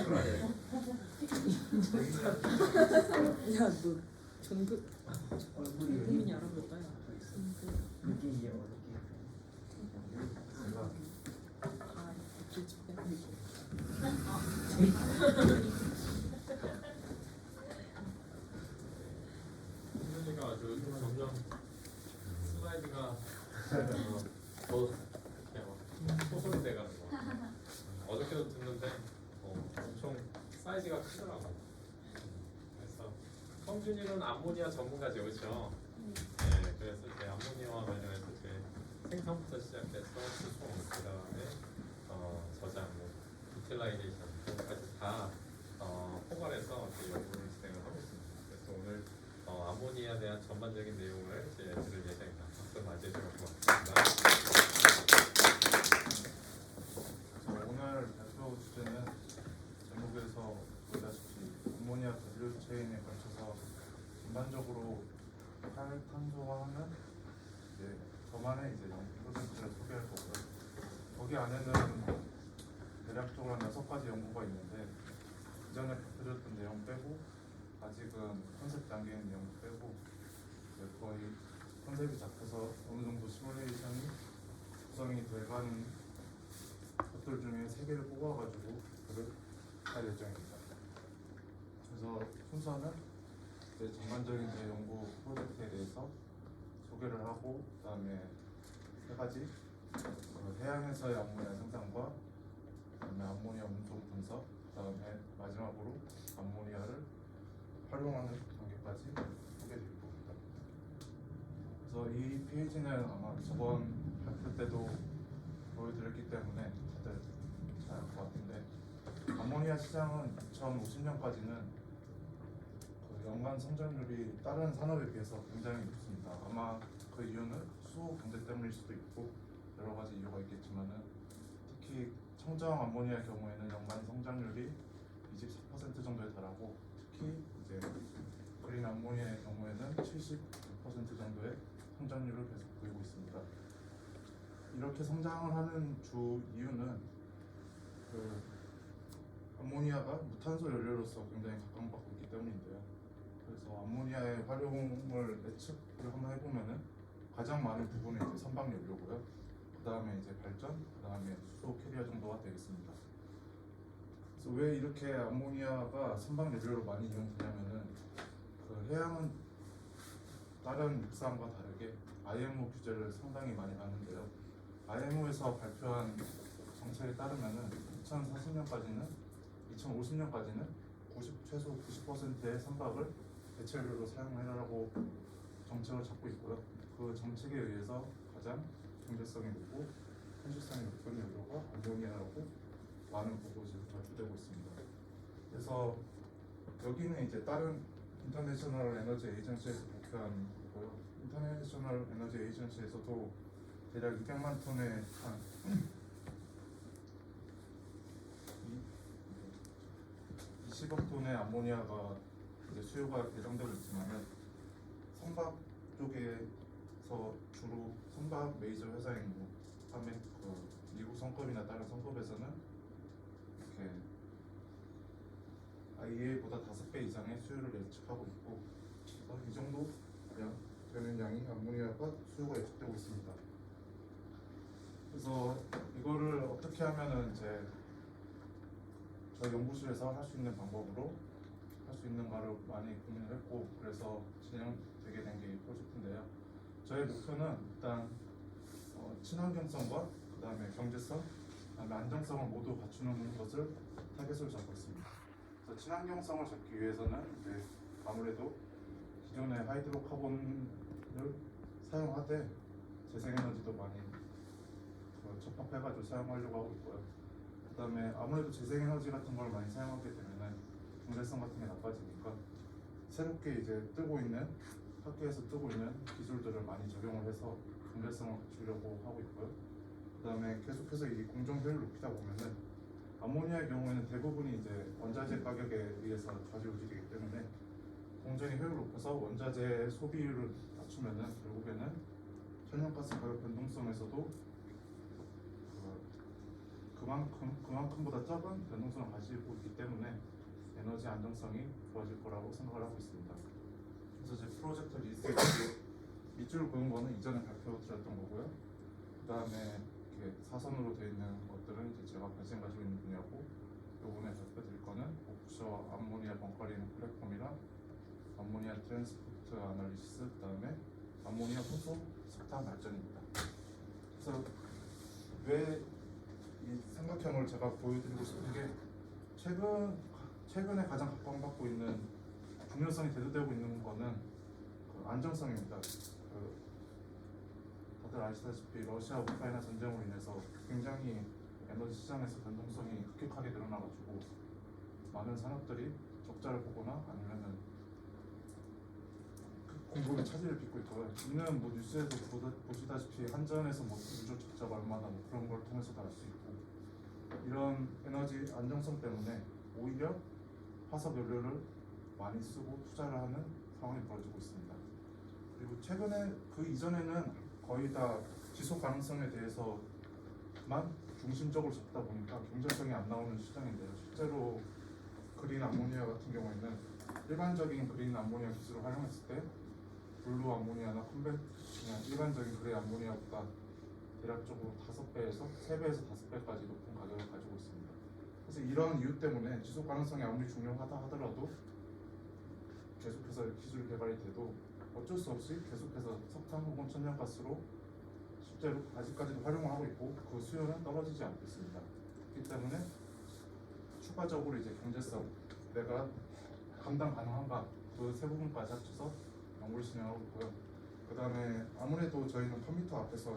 야, 너 전교 국민이 알아볼 거야. 느끼기 어렵게. 아, 기집애. 승준이가 아주 점점 슬라이드가 더 소설이 돼가는 거 같아요. 어저께도 듣는데 엄청 사이즈가 크더라고. 그래서 성준이는 암모니아 전문가죠, 그렇죠? 네, 그래서 이제 암모니아와 관련해서 이제 생성부터 시작해서 수송, 그다음에 저장, 유틸라이제이션까지 다 포괄해서 연구를 진행을 하고 있습니다. 그래서 오늘 암모니아에 대한 전반적인 내용을 이제 들을 예정입니다. 박수 맞이해 주셔서 고맙습니다. 오늘 발표 주제는 제목에서 보다시피 암모니아 밸류 체인에 걸쳐서 전반적으로 탈탄소화하는 저만의 프로젝트를 소개할 거고요. 거기 안에는 대략적으로 한 6가지 연구가 있는데 이전에 발표드렸던 내용 빼고 아직은 컨셉 단계의 내용 빼고 거의 컨셉이 잡혀서 어느 정도 시뮬레이션이 구성이 돼가는 것들 중에 3개를 뽑아가지고 그걸 할 예정입니다. 그래서 순서는 전반적인 제 연구 프로젝트에 대해서 소개를 하고 그다음에 3가지 해양에서의 암모니아 생산과 그다음에 암모니아 운송 분석 그다음에 마지막으로 암모니아를 활용하는 단계까지 소개드릴 겁니다. 그래서 이 페이지는 아마 저번 발표 때도 보여드렸기 때문에 다들 잘 알 것 같은데 암모니아 시장은 2050년까지는 연간 성장률이 다른 산업에 비해서 굉장히 높습니다. 아마 그 이유는 수호 경제 때문일 수도 있고 여러 가지 이유가 있겠지만은 특히 청정 암모니아의 경우에는 연간 성장률이 24% 정도에 달하고 특히 이제 그린 암모니아의 경우에는 70% 정도의 성장률을 계속 보이고 있습니다. 이렇게 성장을 하는 주 이유는 암모니아가 무탄소 연료로서 굉장히 각광받고 있기 때문인데요. 그래서 암모니아의 활용을 예측을 한번 해보면은 가장 많은 부분은 이제 선박 연료고요. 그 다음에 이제 발전, 그 다음에 수소 캐리어 정도가 되겠습니다. 그래서 왜 이렇게 암모니아가 선박 연료로 많이 이용되냐면은 해양은 다른 육상과 다르게 IMO 규제를 상당히 많이 받는데요. IMO에서 발표한 정책에 따르면은 2040년까지는 2050년까지는 최소 90%의 선박을 대체료로 사용하라고 정책을 잡고 있고요. 그 정책에 의해서 가장 경제성이 높고 현실성이 높은 연료가 암모니아라고 많은 보고서에서 발표되고 있습니다. 그래서 여기는 이제 다른 인터내셔널 에너지 에이전시에서 발표한 거고요. 인터내셔널 에너지 에이전시에서도 대략 200만 톤의 한 20억 톤의 암모니아가 이제 수요가 예정되고 있지만은 선박 쪽에서 주로 선박 메이저 회사인 미국 성급이나 다른 성급에서는 이렇게 IEA보다 5배 이상의 수요를 예측하고 있고 이 정도 되는 양이 암모니아가 수요가 예측되고 있습니다. 그래서 이거를 어떻게 하면은 이제 저희 연구실에서 할 수 있는 방법으로 할 수 있는가를 많이 고민을 했고 그래서 진행되게 된 게 이 프로젝트인데요. 저의 목표는 일단 친환경성과 그 다음에 경제성, 그 다음에 안정성을 모두 갖추는 것을 타겟으로 잡고 있습니다. 그래서 친환경성을 잡기 위해서는 이제 아무래도 기존의 하이드로카본을 사용하되 재생에너지도 많이 접합해가지고 사용하려고 하고 있고요. 그 다음에 아무래도 재생에너지 같은 걸 많이 사용하게 되면 경제성 같은 게 나빠지니까 새롭게 이제 학계에서 뜨고 있는 기술들을 많이 적용을 해서 경제성을 갖추려고 하고 있고요. 그 다음에 계속해서 이 공정 효율을 높이다 보면은 암모니아의 경우에는 대부분이 이제 원자재 가격에 의해서 좌지우지되기 때문에 공정의 효율을 높여서 원자재 소비율을 낮추면은 결국에는 천연가스 가격 변동성에서도 그만큼보다 적은 변동성을 가지고 있기 때문에 에너지 안정성이 좋아질 거라고 생각을 하고 있습니다. 그래서 제 프로젝트 리스트 밑줄 그은 거는 이전에 발표드렸던 거고요. 그 다음에 이렇게 사선으로 되어 있는 것들은 이제 제가 관심 가지고 있는 분야고, 요번에 발표드릴 거는 옵셔 암모니아 벙커링 플랫폼이랑 암모니아 트랜스포트 아날리시스, 그 다음에 암모니아 호소 석탄 발전입니다. 그래서 왜 이 삼각형을 제가 보여드리고 싶은 게 최근에 가장 각광받고 있는 중요성이 대두되고 있는 거는 그 안정성입니다. 다들 아시다시피 러시아 우크라이나 전쟁으로 인해서 굉장히 에너지 시장에서 변동성이 급격하게 늘어나가지고 많은 산업들이 적자를 보거나 아니면은 공급의 차질을 빚고 있고요. 이는 뭐 뉴스에서 보시다시피 한전에서 뭐 누적 적자가 얼마나 뭐 그런 걸 통해서도 알 수 있고, 이런 에너지 안정성 때문에 오히려 화석 연료를 많이 쓰고 투자를 하는 상황이 벌어지고 있습니다. 그리고 최근에 그 이전에는 거의 다 지속 가능성에 대해서만 중심적으로 잡다 보니까 경제성이 안 나오는 시장인데요. 실제로 그린 암모니아 같은 경우에는 일반적인 그린 암모니아 기술을 활용했을 때 블루 암모니아나 그냥 일반적인 그레이 암모니아보다 대략적으로 5배에서 3배에서 5배까지 높은 가격을 가지고 있습니다. 그래서 이런 이유 때문에 지속 가능성이 아무리 중요하다 하더라도 계속해서 기술 개발이 돼도 어쩔 수 없이 계속해서 석탄 혹은 천연가스로 실제로 아직까지도 활용을 하고 있고, 그 수요는 떨어지지 않고 있습니다. 그렇기 때문에 추가적으로 이제 경제성, 내가 감당 가능한가, 그 세 부분까지 합쳐서 연구를 진행하고 있고요. 그 다음에 아무래도 저희는 컴퓨터 앞에서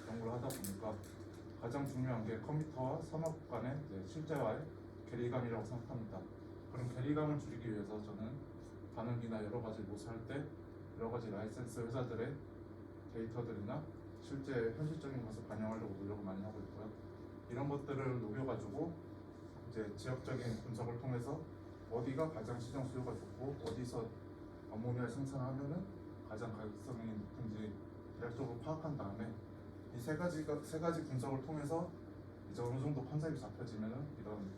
연구를 하다 보니까 가장 중요한 게 컴퓨터와 산업 간의 실제와의 괴리감이라고 생각합니다. 그런 괴리감을 줄이기 위해서 저는 반응이나 여러 가지 모사할 때 여러 가지 라이센스 회사들의 데이터들이나 실제 현실적인 것을 반영하려고 노력을 많이 하고 있고요. 이런 것들을 녹여가지고 이제 지역적인 분석을 통해서 어디가 가장 시장 수요가 좋고 어디서 암모니아를 생산하면은 가장 가격성이 높은지 대략적으로 파악한 다음에 이 세 가지 분석을 통해서 이제 어느 정도 컨셉이 잡혀지면은 이런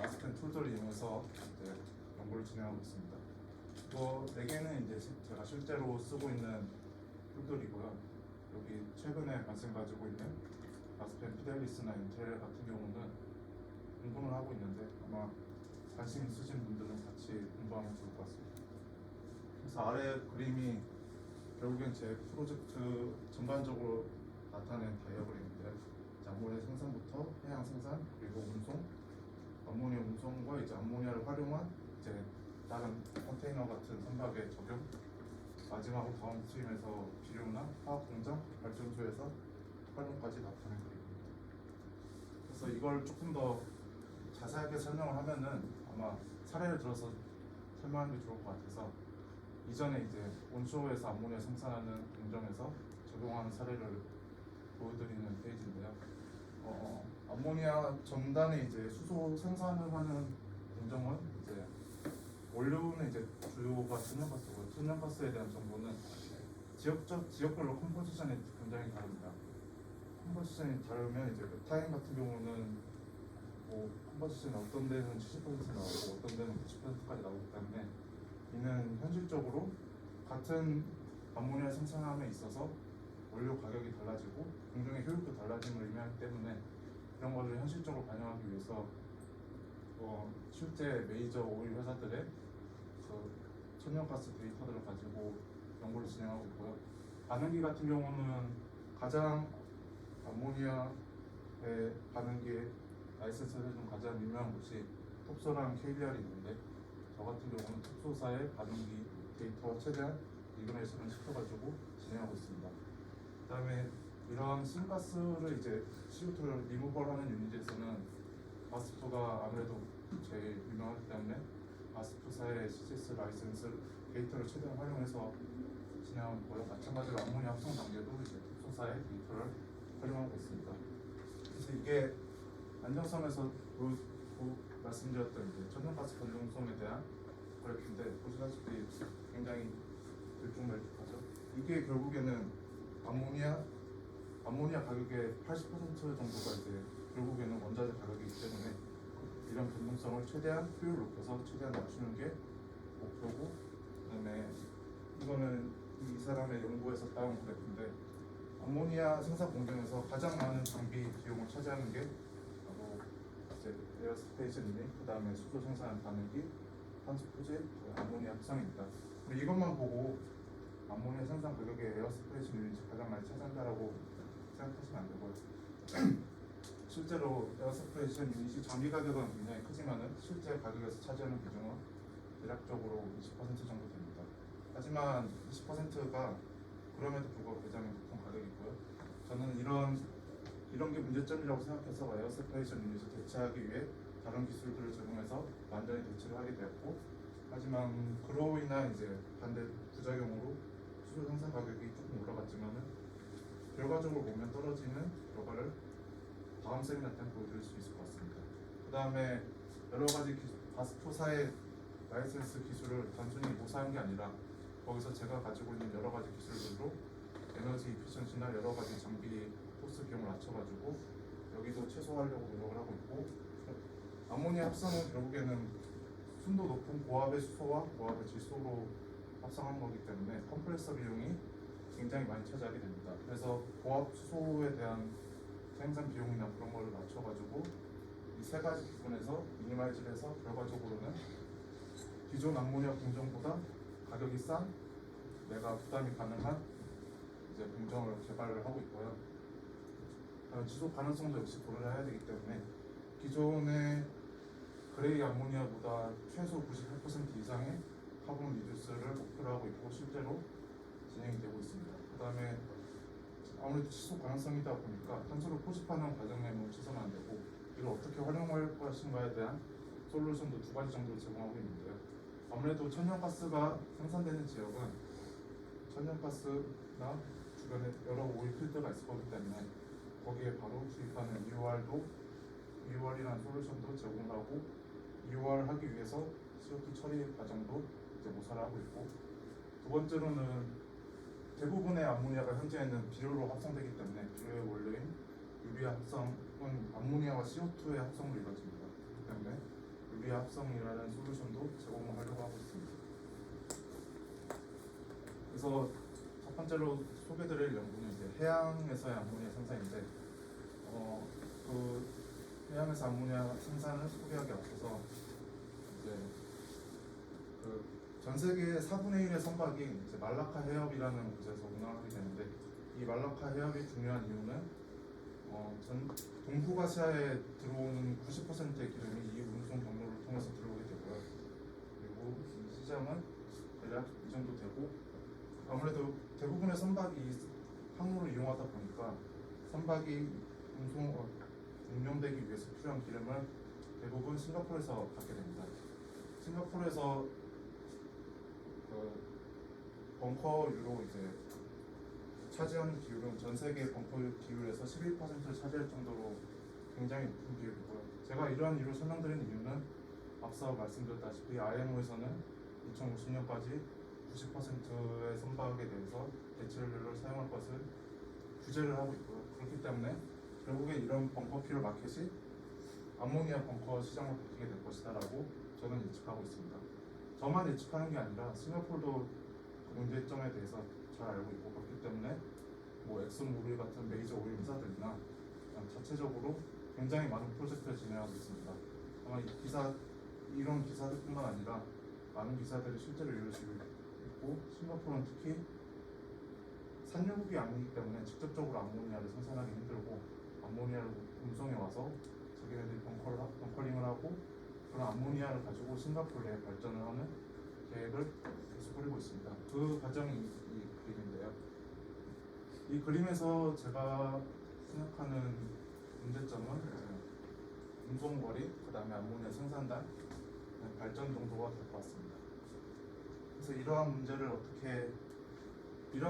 아스펜 툴들을 이용해서 이제 연구를 진행하고 있습니다. 이거 4개는 이제 제가 실제로 쓰고 있는 툴들이고요. 여기 최근에 관심 가지고 있는 아스펜 피델리스나 인텔 같은 경우는 공부를 하고 있는데 아마 관심 있으신 분들은 같이 공부하면 좋을 것 같습니다. 그래서 아래 그림이 결국엔 제 프로젝트 전반적으로 나타낸 다이어그램인데, 암모니아 생산부터 해양 생산, 그리고 운송, 암모니아 운송과 이제 암모니아를 활용한 이제 다른 컨테이너 같은 선박의 적용, 마지막으로 다운스트림에서 비료나 화학 공장, 발전소에서 활용까지 나타낸 그림입니다. 그래서 이걸 조금 더 자세하게 설명을 하면은 아마 사례를 들어서 설명하는 게 좋을 것 같아서 이전에 이제 온쇼어에서 암모니아 생산하는 공정에서 적용하는 사례를 보여드리는 페이지인데요. 암모니아 전단에 이제 수소 생산을 하는 공정은 이제 원료는 이제 주요가 천연가스고요. 천연가스에 대한 정보는 지역별로 컴포지션이 굉장히 다릅니다. 컴포지션이 다르면 이제 메타인 같은 경우는 뭐 컴포지션이 어떤 데는 70% 나오고 어떤 데는 90%까지 나오기 때문에 이는 현실적으로 같은 암모니아 생산함에 있어서 원료 가격이 달라지고 공정의 효율도 달라짐을 의미하기 때문에 이런 것을 현실적으로 반영하기 위해서 실제 메이저 오일 회사들의 그 천연가스 데이터들을 가지고 연구를 진행하고 있고요. 반응기 같은 경우는 가장 암모니아의 반응기에 라이센스를 해준 가장 유명한 곳이 톱소랑 KBR이 있는데, 저 같은 경우는 톱소사의 반응기 데이터와 최대한 리그레이션을 시켜가지고 진행하고 있습니다. 그 다음에 이런 신가스를 이제 CO2를 리무벌하는 유닛에서는 바스프가 아무래도 제일 유명하기 때문에 바스프사의 CCS 라이센스 데이터를 최대한 활용해서 진행하고 있고요. 마찬가지로 암모니아 합성 단계도 이제 톱소사의 데이터를 활용하고 있습니다. 그래서 이게 안정성에서 말씀드렸던 이제 천연가스 변동성에 대한 그래프인데, 보시다시피 굉장히 들쭉날쭉하죠. 이게 결국에는 암모니아 가격의 80% 정도가 이제 결국에는 원자재 가격이기 때문에 이런 변동성을 최대한 효율 높여서 최대한 낮추는 게 목표고, 그다음에 이거는 이 사람의 연구에서 따온 그래프인데 암모니아 생산 공정에서 가장 많은 장비 비용을 차지하는 게 바로 이제 에어스페이션 유닛, 그다음에 수소 생산 가능기, 탄소 포집, 암모니아 합성입니다. 근데 이것만 보고 암모니아 생산 가격에 에어스페이션 유닛이 가장 많이 차지한다라고 생각하시면 안 되고요. 실제로 에어스페이션 유닛이 장비 가격은 굉장히 크지만은 실제 가격에서 차지하는 비중은 대략적으로 20% 정도 됩니다. 하지만 20%가 그럼에도 불구하고 굉장히 높은 가격이고요. 저는 이런 게 문제점이라고 생각해서 에어스페이션 유닛을 대체하기 위해 다른 기술들을 적용해서 완전히 대체를 하게 되었고, 하지만 그로 인한 이제 반대 부작용으로 수소 생산 가격이 조금 올라갔지만은 결과적으로 보면 떨어지는 결과를 다음 세미나 때 보여드릴 수 있을 것 같습니다. 그 다음에 여러 가지 바스포사의 라이센스 기술을 단순히 모사한 게 아니라 거기서 제가 가지고 있는 여러 가지 기술들로 에너지 이피션시나 여러 가지 장비 코스트 비용을 낮춰가지고 여기도 최소화하려고 노력을 하고 있고, 암모니아 합성은 결국에는 순도 높은 고압의 수소와 고압의 질소로 합성한 거기 때문에 컴프레서 비용이 굉장히 많이 차지하게 됩니다. 그래서 고압 수소에 대한 생산 비용이나 그런 거를 낮춰가지고 이 세 가지 부분에서 미니마이즈를 해서 결과적으로는 기존 암모니아 공정보다 가격이 싼 내가 부담이 가능한 이제 공정을 개발을 하고 있고요. 지속 가능성도 역시 고려를 해야 되기 때문에 기존의 그레이 암모니아보다 최소 98% 이상의 카본 리듀스를 목표로 하고 있고 실제로 진행이 되고 있습니다. 그 다음에 아무래도 지속 가능성이다 보니까 탄소를 포집하는 과정에 멈춰서는 안 되고 이걸 어떻게 활용할 것인가에 대한 솔루션도 두 가지 정도 제공하고 있는데요. 아무래도 천연가스가 생산되는 지역은 천연가스나 주변에 여러 오일 필드가 있을 거기 때문에 거기에 바로 주입하는 EOR이라는 솔루션도 제공하고, EOR 하기 위해서 CO2 처리 과정도 이제 모사를 하고 있고, 두 번째로는 대부분의 암모니아가 현재는 비료로 합성되기 때문에 비료의 원료인 유리아 합성은 암모니아와 CO2의 합성으로 이루어집니다. 그렇기 때문에 유리아 합성이라는 솔루션도 제공을 하려고 하고 있습니다. 그래서 첫 번째로 소개드릴 연구는 이제 해양에서의 암모니아 생산인데, 그 해양에서 암모니아 생산을 소개하기 앞서서 이제 그 전 세계 4분의 1의 선박이 이제 말라카 해협이라는 곳에서 운항하게 되는데, 이 말라카 해협이 중요한 이유는 동북아시아에 들어오는 90%의 기름이 이 운송 경로를 통해서 들어오게 되고요. 그리고 이 시장은 대략 이 정도 되고, 아무래도 대부분의 선박이 항로를 이용하다 보니까 선박이 운용되기 위해서 필요한 기름을 대부분 싱가포르에서 받게 됩니다. 싱가포르에서 벙커유로 이제 차지하는 비율은 전 세계 벙커 비율에서 11%를 차지할 정도로 굉장히 높은 비율이고요. 제가 이러한 이유를 설명드리는 이유는 앞서 말씀드렸다시피 IMO에서는 2050년까지 90%의 선박에 대해서 대체연료를 사용할 것을 규제를 하고 있고요. 그렇기 때문에 결국에 이런 벙커 퓨얼 마켓이 암모니아 벙커 시장으로 바뀌게 될 것이다라고 저는 예측하고 있습니다. 저만 예측하는 게 아니라 싱가포르도 그 문제점에 대해서 잘 알고 있고, 그렇기 때문에 뭐 엑슨모빌 같은 메이저 오일 회사들이나 자체적으로 굉장히 많은 프로젝트를 진행하고 있습니다. 아마 이런 기사들뿐만 아니라 많은 기사들이 실제로 이루어지고 있고, 싱가포르는 특히 산유국이 아니기 때문에 직접적으로 암모니아를 생산하기 힘들고, 암모니아를 운송해 와서 자기네들이 벙커링을 하고 그런 암모니아를 가지고 싱가포르에 발전을 하는 계획을 계속 그리고 있습니다. 그 과정이 이 그림인데요. 이 그림에서 제가 생각하는 문제점은 운송거리, 그 다음에 암모니아 생산단, 발전 정도가 될 것 같습니다. 그래서 이러한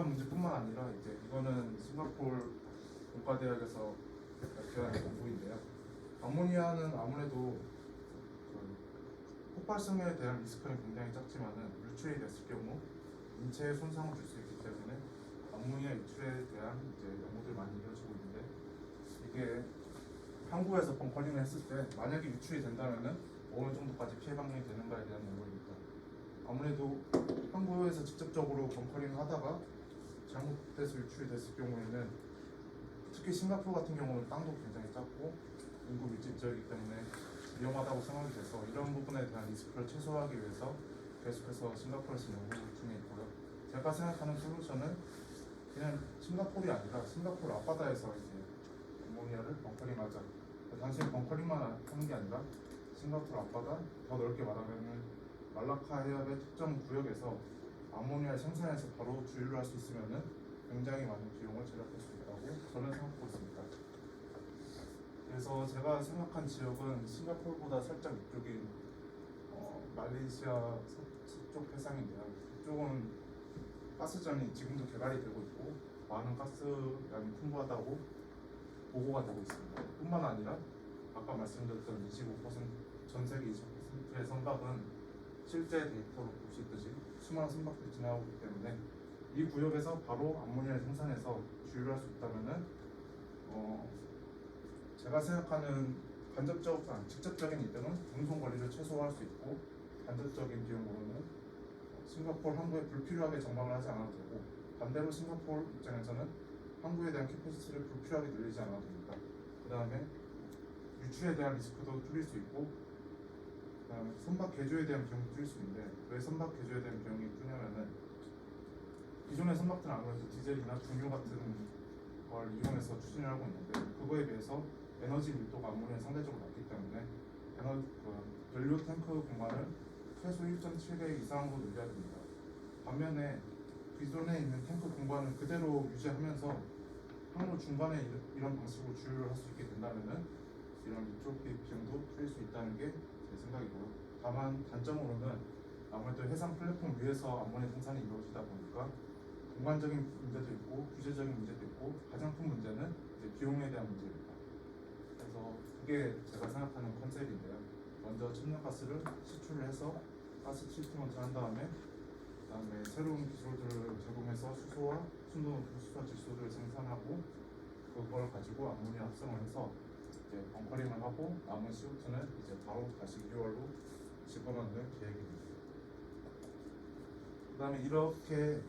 문제뿐만 아니라 이제 이거는 싱가포르 공과대학에서 발표한 연구인데요. 암모니아는 아무래도 폭발성에 대한 리스크는 굉장히 작지만은 유출이 됐을 경우 인체에 손상을 줄 수 있기 때문에 암모니아 유출에 대한 이제 연구들이 많이 이루어지고 있는데, 이게 항구에서 벙커링을 했을 때 만약에 유출이 된다면은 어느 정도까지 피해 방역이 되는가에 대한 연구입니다. 아무래도 항구에서 직접적으로 벙커링을 하다가 잘못돼서 유출이 됐을 경우에는 특히 싱가포르 같은 경우는 땅도 굉장히 작고 인구 밀집 지역이기 때문에 위험하다고 생각이 돼서 이런 부분에 대한 리스크를 최소화하기 위해서 계속해서 싱가포르에서 연구 중에 있고요. 제가 생각하는 솔루션은 그냥 싱가포르이 아니라 싱가포르 앞바다에서 이제 암모니아를 벙커링하자. 단순히 벙커링만 하는 게 아니라 싱가포르 앞바다, 더 넓게 말하면 말라카 해협의 특정 구역에서 암모니아를 생산해서 바로 주유를 할 수 있으면은 굉장히 많은 비용을 절약할 수 있다고 저는 생각하고 있습니다. 그래서 제가 생각한 지역은 싱가포르보다 살짝 위쪽인 말레이시아 서쪽 해상인데요. 이쪽은 가스전이 지금도 개발이 되고 있고 많은 가스량이 풍부하다고 보고가 되고 있습니다. 뿐만 아니라 아까 말씀드렸던 25%, 전 세계 25%의 선박은 실제 데이터로 볼 수 있듯이 수많은 선박들이 지나오고 있기 때문에 이 구역에서 바로 암모니아를 생산해서 주유를 할 수 있다면은 제가 생각하는 직접적인 이득은 운송 거리를 최소화할 수 있고 간접적인 비용으로는 싱가포르 항구에 불필요하게 정박을 하지 않아도 되고 반대로 싱가포르 입장에서는 항구에 대한 캐패시티를 불필요하게 늘리지 않아도 됩니다. 그 다음에 유출에 대한 리스크도 줄일 수 있고 그 다음에 선박 개조에 대한 비용도 줄일 수 있는데 왜 선박 개조에 대한 비용이 크냐면은 기존의 선박들은 아무래도 디젤이나 중유 같은 걸 이용해서 추진을 하고 있는데 그거에 비해서 에너지 밀도가 암모니아 상대적으로 낮기 때문에 연료 탱크 공간을 최소 1.7배 이상으로 늘려야 됩니다. 반면에 기존에 있는 탱크 공간을 그대로 유지하면서 항로 중간에 이런 방식으로 주유를 할 수 있게 된다면은 이런 리트로핏 비용도 줄일 수 있다는 게 제 생각이고요. 다만 단점으로는 아무래도 해상 플랫폼 위에서 암모니아 생산이 이루어지다 보니까 공간적인 문제도 있고 규제적인 문제도 있고 가장 큰 문제는 이제 비용에 대한 문제입니다. 그래서 그게 제가 생각하는 컨셉인데요. 먼저 천연가스를 시출을 해서 가스 트리트먼트를 한 다음에 그다음에 새로운 기술들을 제공해서 수소와 순도 수소 질소들을 생산하고 그걸 가지고 암모니아 합성을 해서 이제 벙커링을 하고 남은 CO2는 이제 바로 다시 리월로 집어넣는 계획입니다. 그다음에 이렇게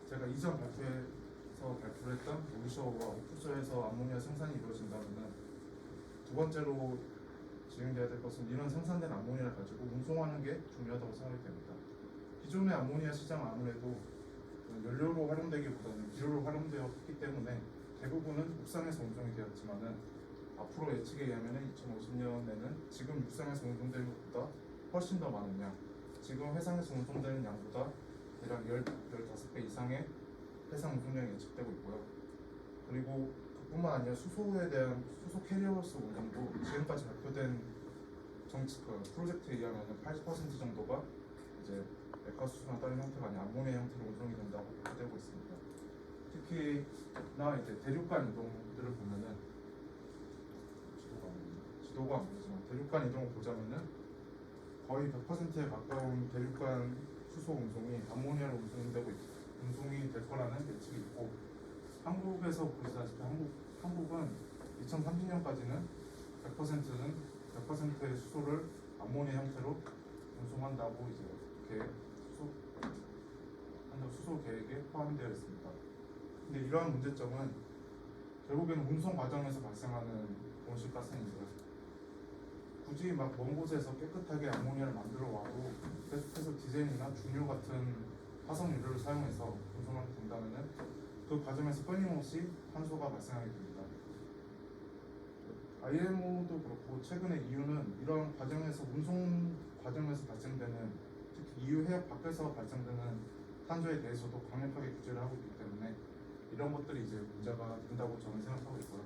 제가 이전 발표에서 발표를 했던 오르셔와 오프셔에서 암모니아 생산이 이루어진다면은 두 번째로 진행돼야 될 것은 이런 생산된 암모니아를 가지고 운송하는 게 중요하다고 생각이 됩니다. 기존의 암모니아 시장은 아무래도 연료로 활용되기보다는 기료로 활용되었기 때문에 대부분은 육상에서 운송이 되었지만은 앞으로 예측에 의하면 2050년에는 지금 육상에서 운송되는 것보다 훨씬 더 많은 양, 지금 해상에서 운송되는 양보다 대략 15배 이상의 해상 운송량이 예측되고 있고요. 그리고 그뿐만 아니라 수소에 대한 수소 캐리어스 운송도 지금까지 발표된 프로젝트에 의하면 80% 정도가 이제 액화수소나 다른 형태가 아닌 암모니아 형태로 운송이 된다고 발표되고 있습니다. 특히나 이제 대륙간 이동들을 보면은 지도가 안 보이지만 대륙간 이동을 보자면은 거의 100%에 가까운 대륙간 수소 운송이 암모니아로 운송이 될 거라는 예측이 있고 한국에서 보시다시피 한국은 2030년까지는 100%의 수소를 암모니아 형태로 운송한다고 이제 이렇게 수소 계획에 포함되어 있습니다. 근데 이러한 문제점은 결국에는 운송 과정에서 발생하는 온실가스인데요. 굳이 막 먼 곳에서 깨끗하게 암모니아를 만들어 와도 계속해서 디젤이나 중유 같은 화석 연료를 사용해서 운송하게 된다면은 그 과정에서 끊임없이 탄소가 발생하게 됩니다. IMO도 그렇고 최근에 EU는 이런 과정에서 운송 과정에서 발생되는 특히 EU 해역 밖에서 발생되는 탄소에 대해서도 강력하게 규제를 하고 있기 때문에 이런 것들이 이제 문제가 된다고 저는 생각하고 있고요.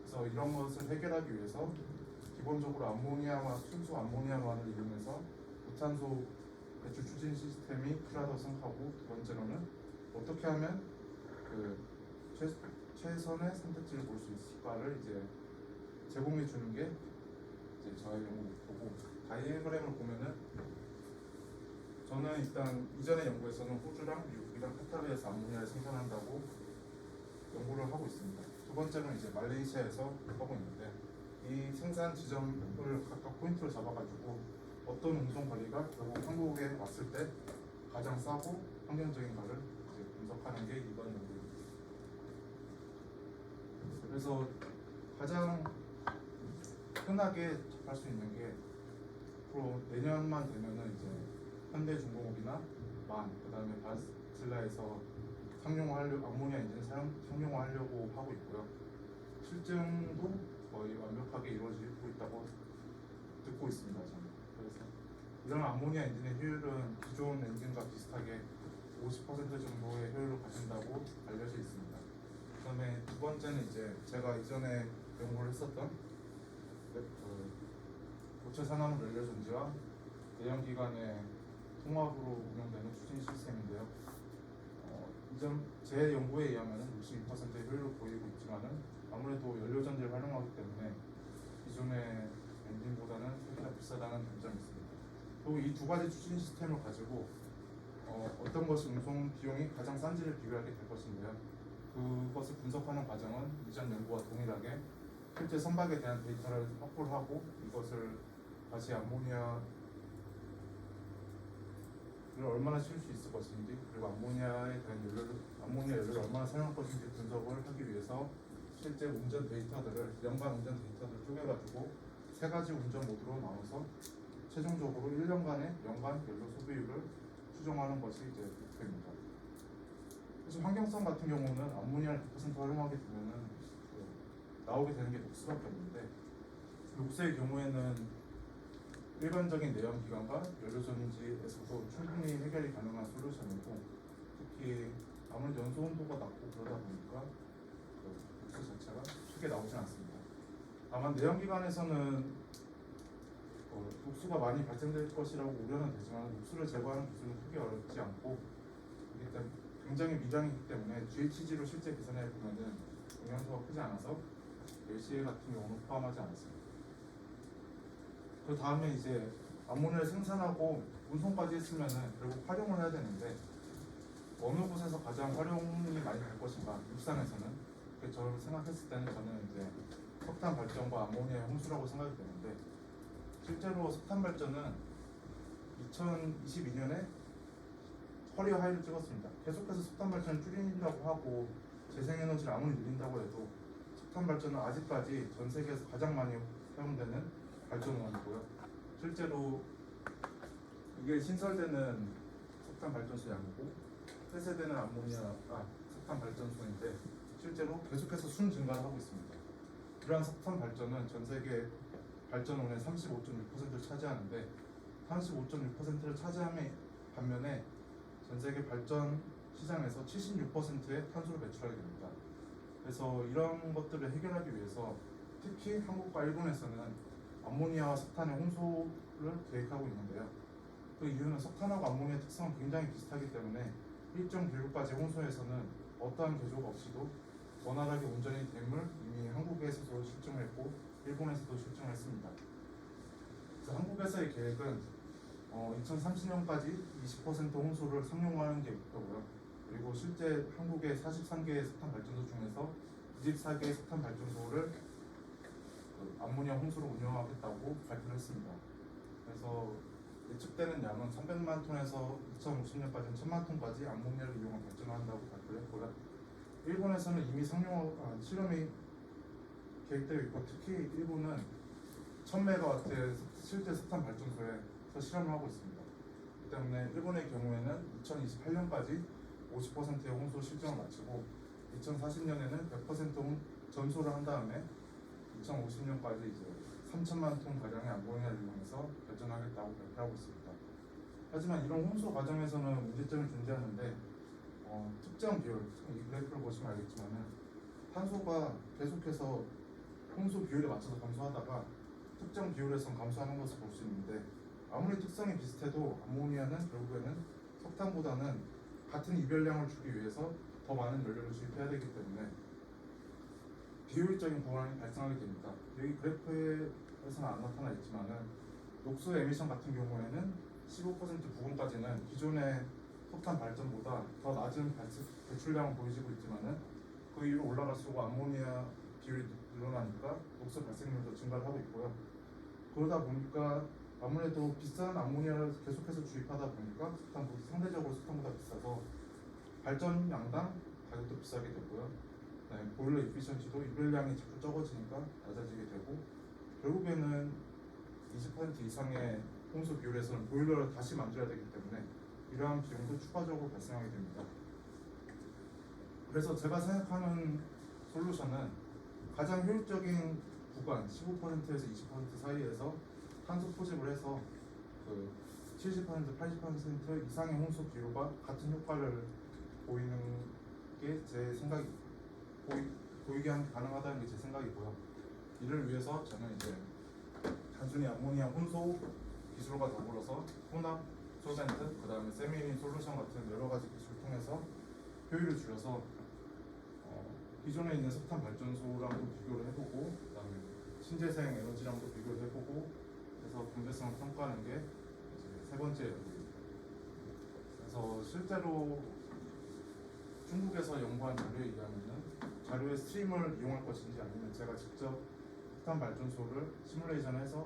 그래서 이런 것을 해결하기 위해서 기본적으로 암모니아와 순수 암모니아만을 이용해서 무탄소 배출 추진 시스템이 필요하다고 생각하고 두 번째로는 어떻게 하면 그 최선의 선택지를 볼 수 있을까를 이제 제공해 주는 게 이제 저의 연구 목표고 다이어그램을 보면은 저는 일단 이전의 연구에서는 호주랑 미국이랑 카타르에서 암모니아를 생산한다고 연구를 하고 있습니다. 두 번째는 이제 말레이시아에서 하고 있는데 이 생산 지점을 각각 포인트로 잡아가지고 어떤 운송 거리가 결국 한국에 왔을 때 가장 싸고 환경적인 거를 이제 분석하는 게 이번 연구입니다. 그래서 가장 흔하게 접할 수 있는 게 앞으로 내년만 되면은 이제 현대중공업이나 그다음에 바슬라에서 암모니아 엔진 상용화하려고 하고 있고요. 실증도 거의 완벽하게 이루어지고 있다고 듣고 있습니다. 저는. 그래서 이런 암모니아 엔진의 효율은 기존 엔진과 비슷하게 50% 정도의 효율을 가진다고 알려져 있습니다. 그다음에 두 번째는 이제 제가 이전에 연구를 했었던 고체 산화물 연료 전지와 내연기관의 통합으로 운영되는 추진 시스템인데요. 이전 제 연구에 의하면 62%의 효율을 보이고 있지만은 아무래도 연료 전지를 활용하기 때문에 기존의 엔진보다는 세기가 비싸다는 단점이 있습니다. 그리고 이 두 가지 추진 시스템을 가지고 어떤 것이 운송 비용이 가장 싼지를 비교하게 될 것인데요. 그것을 분석하는 과정은 이전 연구와 동일하게 실제 선박에 대한 데이터를 확보를 하고 이것을 다시 암모니아를 얼마나 실 수 있을 것인지 그리고 암모니아 연료를 얼마나 사용할 것인지 분석을 하기 위해서 실제 운전 데이터들을 연간 운전 데이터들을 쪼개가지고 세 가지 운전 모드로 나눠서 최종적으로 1년간의 연간 연료 소비율을 추정하는 것이 이제 목표입니다. 그래서 환경성 같은 경우는 암모니아를 100% 활용하게 되면은 나오게 되는 게 녹수밖에 없는데 녹수의 경우에는 일반적인 내연기관과 연료전지에서도 충분히 해결이 가능한 솔루션이고 특히 아무래도 연소 온도가 낮고 그러다 보니까 그 녹수 자체가 쉽게 나오진 않습니다. 다만 내연기관에서는 녹수가 많이 발생될 것이라고 우려는 되지만 녹수를 제거하는 기술은 크게 어렵지 않고 일단 굉장히 미량이기 때문에 GHG로 실제 계산해 보면은 영향소가 크지 않아서 LCA 같은 경우는 포함하지 않았습니다. 그 다음에 이제 암모니아를 생산하고 운송까지 했으면은 결국 활용을 해야 되는데 어느 곳에서 가장 활용이 많이 될 것인가 육상에서는 저를 생각했을 때는 저는 이제 석탄 발전과 암모니아의 홍수라고 생각이 되는데 실제로 석탄 발전은 2022년에 커리어 하이를 찍었습니다. 계속해서 석탄 발전을 줄인다고 하고 재생에너지를 아무리 늘린다고 해도 석탄 발전은 아직까지 전 세계에서 가장 많이 사용되는 발전원이고요. 실제로 이게 신설되는 석탄 발전소 양이고 폐쇄되는 석탄 발전소인데 실제로 계속해서 순 증가를 하고 있습니다. 이러한 석탄 발전은 전 세계 발전원의 35.6%를 차지하는데 35.6%를 차지함의 반면에 전 세계 발전 시장에서 76%의 탄소를 배출하게 됩니다. 그래서 이런 것들을 해결하기 위해서 특히 한국과 일본에서는 암모니아와 석탄의 홍수를 계획하고 있는데요. 그 이유는 석탄하고 암모니아 특성은 굉장히 비슷하기 때문에 일정 비율까지 홍수에서는 어떠한 개조가 없이도 원활하게 운전이 됨을 이미 한국에서도 실증했고 일본에서도 실증했습니다. 그래서 한국에서의 계획은 2030년까지 20% 홍수를 상용화하는 게 목표고요. 그리고 실제 한국의 43개의 석탄 발전소 중에서 24개의 석탄 발전소를 암모니아 홍수로 운영하겠다고 발표를 했습니다. 그래서 예측되는 양은 300만 톤에서 2050년까지는 1000만 톤까지 암모니아를 이용한 발전을 한다고 발표를 했고요. 일본에서는 이미 실험이 계획되어 있고 특히 일본은 1000메가와트의 실제 석탄 발전소에서 실험을 하고 있습니다. 그 때문에 일본의 경우에는 2028년까지 50%의 홍수 실증을 마치고 2040년에는 100% 전소를 한 다음에 2050년까지 이제 3천만 톤 가량의 암모니아를 이용해서 발전하겠다고 발표하고 있습니다. 하지만 이런 홍수 과정에서는 문제점이 존재하는데 특정 비율, 이 그래프를 보시면 알겠지만은 탄소가 계속해서 홍수 비율에 맞춰서 감소하다가 특정 비율에선 감소하는 것을 볼 수 있는데 아무리 특성이 비슷해도 암모니아는 결국에는 석탄보다는 같은 이별량을 주기 위해서 더 많은 연료를 주입해야 되기 때문에 비효율적인 고환이 발생하게 됩니다. 여기 그래프에서는 안 나타나 있지만은 녹수 에미션 같은 경우에는 15% 부근까지는 기존의 석탄 발전보다 더 낮은 배출량을 보여지고 있지만은 그 위로 올라갈수록 암모니아 비율이 늘어나니까 녹소 발생률도 증가를 하고 있고요. 그러다 보니까 아무래도 비싼 암모니아를 계속해서 주입하다 보니까 상대적으로 석탄보다 비싸서 발전 양당 가격도 비싸게 되고요. 네, 보일러 이피션시도 유별량이 자꾸 적어지니까 낮아지게 되고 결국에는 20% 이상의 홍수 비율에서는 보일러를 다시 만들어야 되기 때문에 이러한 비용도 추가적으로 발생하게 됩니다. 그래서 제가 생각하는 솔루션은 가장 효율적인 구간 15%에서 20% 사이에서 탄소 포집을 해서 그 70%, 80% 이상의 홍수 비율과 같은 효과를 보이는 게 제 생각이 보이게 가능하다는 게 제 생각이고요. 이를 위해서 저는 이제 단순히 암모니아 혼소 기술과 더불어서 혼합 솔벤트, 그 다음에 세미린 솔루션 같은 여러 가지 기술을 통해서 효율을 줄여서 기존에 있는 석탄 발전소랑도 비교를 해보고, 그 다음에 신재생 에너지랑도 비교를 해보고, 그래서 경제성을 평가하는 게 이제 세 번째 연구입니다. 그래서 실제로 중국에서 연구한 자료에 의하면은 자료의 스트림을 이용할 것인지 아니면 제가 직접 석탄 발전소를 시뮬레이션해서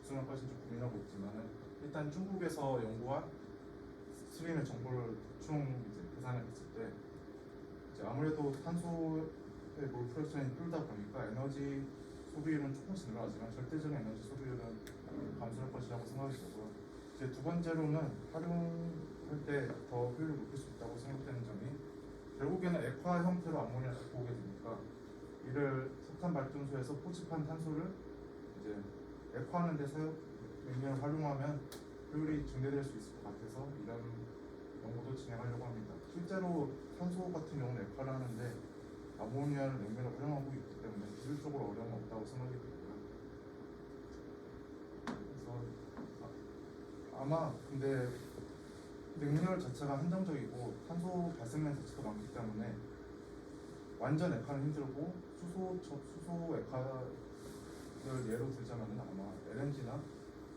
구성할 것인지 고민하고 있지만은 일단 중국에서 연구한 스트림의 정보를 대충 이제 계산해 봤을 때 이제 아무래도 탄소의 몰 프랙션이 줄다 보니까 에너지 소비율은 조금씩 늘어나지만 절대적인 에너지 소비율은 감소할 것이라고 생각이 되고요. 이제 두 번째로는 활용할 때 더 효율을 높일 수 있다고 생각되는 점이 결국에는 액화 형태로 암모니아를 갖고 오게 되니까 이를 석탄 발전소에서 포집한 탄소를 이제 액화하는 데 용량을 활용하면 효율이 증대될 수 있을 것 같아서 이런 연구도 진행하려고 합니다. 실제로 탄소 같은 경우는 액화를 하는데 아모니아를 냉면을 활용하고 있기 때문에 기술적으로 어려움은 없다고 생각이 들고요. 그래서 아마 근데 냉열 자체가 한정적이고 탄소 발생량 자체도 많기 때문에 완전 액화는 힘들고 수소 액화를 예로 들자면 아마 LNG나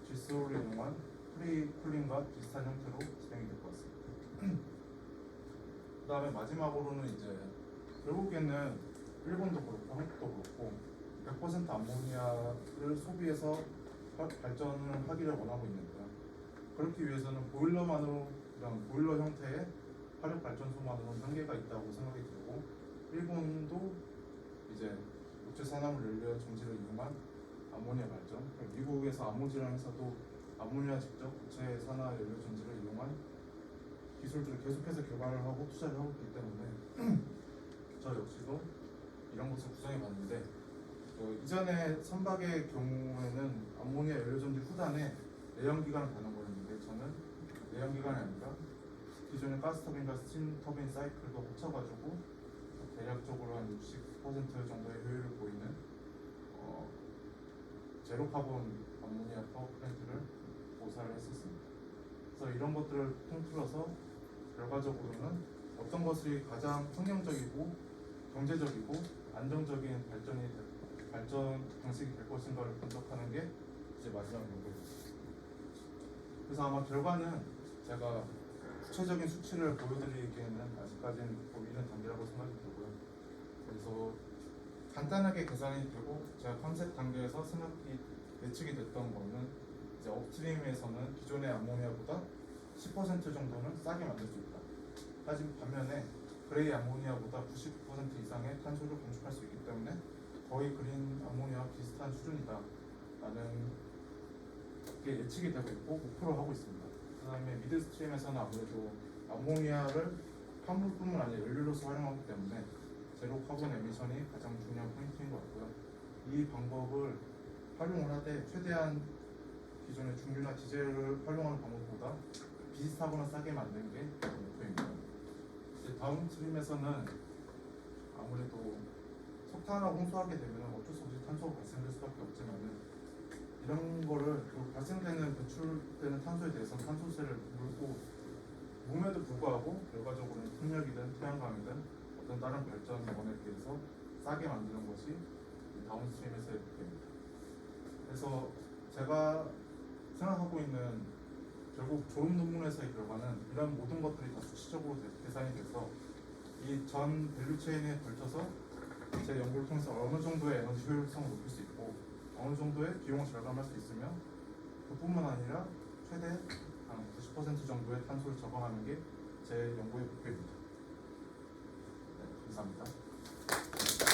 질소를 이용한 프리쿨링과 비슷한 형태로 진행이 될 것 같습니다. 그 다음에 마지막으로는 이제 결국에는 일본도 그렇고 한국도 그렇고 100% 암모니아를 소비해서 발전을 하기를 원하고 있는데요. 그렇기 위해서는 이런 보일러 형태의 화력 발전소만으로는 한계가 있다고 생각이 들고 일본도 이제 목재 산화물 연료 정지를 이용한 아모니아 발전, 미국에서 아모지라는 회사도 아모니아 직접 목재 산화 연료 정지를 이용한 기술들을 계속해서 개발을 하고 투자를 하고 있기 때문에 저 역시도 이런 것을 구성해 봤는데 이전에 선박의 경우에는 아모니아 연료 정지 후단에 내연기관을 다는 거였는데 저는 내연기관이 아니라 기존의 가스터빈과 스팀터빈 사이클도 합쳐가지고 대략적으로 한 60% 정도의 효율을 보이는 제로 카본 암모니아 파워 플랜트를 모사를 했었습니다. 그래서 이런 것들을 통틀어서 결과적으로는 어떤 것이 가장 성경적이고 경제적이고 안정적인 발전 방식이 될 것인가를 분석하는 게 이제 마지막 연구입니다. 그래서 아마 결과는 제가 구체적인 수치를 보여드리기에는 아직까지는 이른 단계라고 생각이 들고요. 그래서 간단하게 계산이 되고 제가 컨셉 단계에서 예측이 됐던 거는 이제 업스트림에서는 기존의 암모니아보다 10% 정도는 싸게 만들 수 있다. 하지만 반면에 그레이 암모니아보다 99% 이상의 탄소를 감축할 수 있기 때문에 거의 그린 암모니아와 비슷한 수준이다 라는 게 예측이 되고 있고 목표로 하고 있습니다. 그 다음에 미드스트림에서는 아무래도 암모니아를 화물뿐만 아니라 연료로서 활용하기 때문에 제로 카본 에미션이 가장 중요한 포인트인 것 같고요. 이 방법을 활용을 하되 최대한 기존의 중유나 디젤을 활용하는 방법보다 비슷하거나 싸게 만드는 게 목표입니다. 이제 다음 스트림에서는 아무래도 석탄을 홍수하게 되면 어쩔 수 없이 탄소가 발생될 수밖에 없지만은 이런 거를 발생되는 배출되는 탄소에 대해서 탄소세를 물고 몸에도 불구하고 결과적으로는 풍력이든 태양광이든 어떤 다른 발전원에 비해서 싸게 만드는 것이 다운스트림에서의 목표입니다. 그래서 제가 생각하고 있는 결국 졸업 논문에서의 결과는 이런 모든 것들이 다 수치적으로 계산이 돼서 이 전 밸류체인에 걸쳐서 제 연구를 통해서 어느 정도의 에너지 효율성을 높일 수 있고 어느 정도의 비용을 절감할 수 있으며 그뿐만 아니라 최대 한 90% 정도의 탄소를 저감하는 게 제 연구의 목표입니다. 네, 감사합니다.